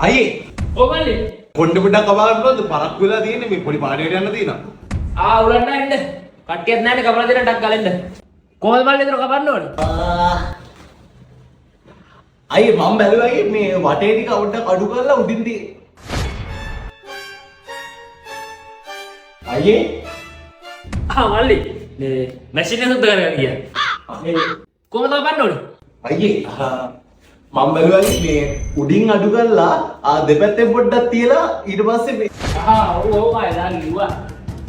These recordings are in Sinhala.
අයියේ ඔව් මල්ලි. කොණ්ඩේ පොඩ්ඩක් කපාගන්න පුළුවන්ද? පරක් වෙලා තියෙන්නේ මේ පොඩි පාඩේට යන්න තියෙනවා. උලන්න එන්න. කට්ටියක් නැන්නේ කපලා දෙන්න ඩක් ගලෙන්න. කොහොමද මල්ලි ඒතර කපන්න ඕනේ? අයියේ මම බැලුවාගේ මේ වටේ ටික පොඩ්ඩක් අඩු කරලා උඩින් තියෙ. අයියේ මල්ලි මේ මැෂින් එක සුද්ධ කරගන්න ගියා. කොහොමද කපන්න ඕනේ? අයියේ මම බැලුවාගේ මේ උඩින් අඩු කරලා දෙපැත්තෙන් පොඩ්ඩක් තියලා ඊට පස්සේ මේ ඔව් ඔව් මයිලා කිව්වා.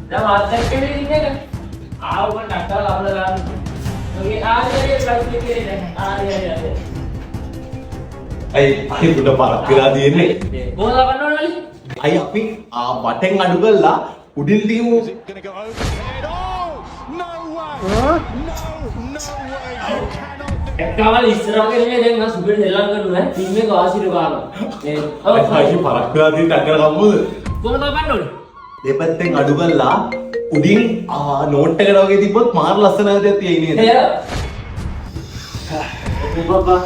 දැන් මාත් එක්කනේ ඉන්නේ එක. මම ඩක්කල කපලා ගන්න. ඔගේ ආයෙත් ලයිට් එකේ දැන් ආයෙත්. අයියේ උඩ පරක් වෙලා තියෙන්නේ. කොහොමද කපන්න ඕනේ මල්ලි? අයියේ අපි වටෙන් අඩු කරලා උඩින් තියමු. එක්කවල ඉස්සරහට නෙමෙයි දැන් මම සුබෙන් දෙල්ලම් කරනවා ටීම් එක ආසිර ගන්නවා මේ අයියේ පරක් වෙලා තියෙන ටක්කර කම්මුද? කොහොමද කපන්න ඕනේ? දෙපැත්තෙන් අඩු කරලා උඩින් නෝට් එකකට වගේ තිබ්බොත් මාර ලස්සන හැදයක් තියෙයි නේද? බබා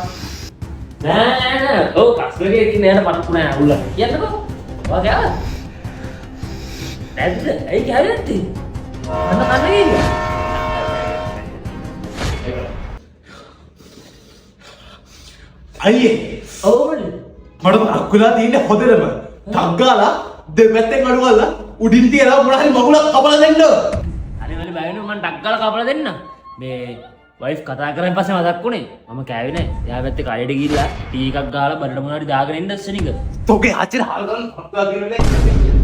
නෑ ඔව් කස්ලගේ ඉතින් නෑන පරක්කු නෑ අහුල්ලා කියන්නකෝ ඔයා ගාව නැද්ද ඇයි කැරෙන්නේ අන්න කන්නේ ඉන්නේ අයියේ ඔව් මල්ලි මට පරක් වෙලා තියෙන්නේ හොදටම ටක් ගාලා දෙපැත්තෙන් අඩු කරලා උඩින් තියලා මොනවා හරි මගුලක් කපලා දෙන්න. අනේ මල්ලි බය වෙනවා මම ඩක් ගාලා කපලා දෙන්න මේ වයිෆ් කතා කරන් පස්සේ මතක් වුණේ මම කෑවේ නෑ. එයා පැත්තේ කඩේට ගිහිල්ලා ටී එකක් ගාලා බඩට මොනවාරි දාගෙන ඉන්න ඉස්සෙනික. තෝගේ ආච්චිට හාල් ගන්න පරක් වෙලා තියෙන්නේ.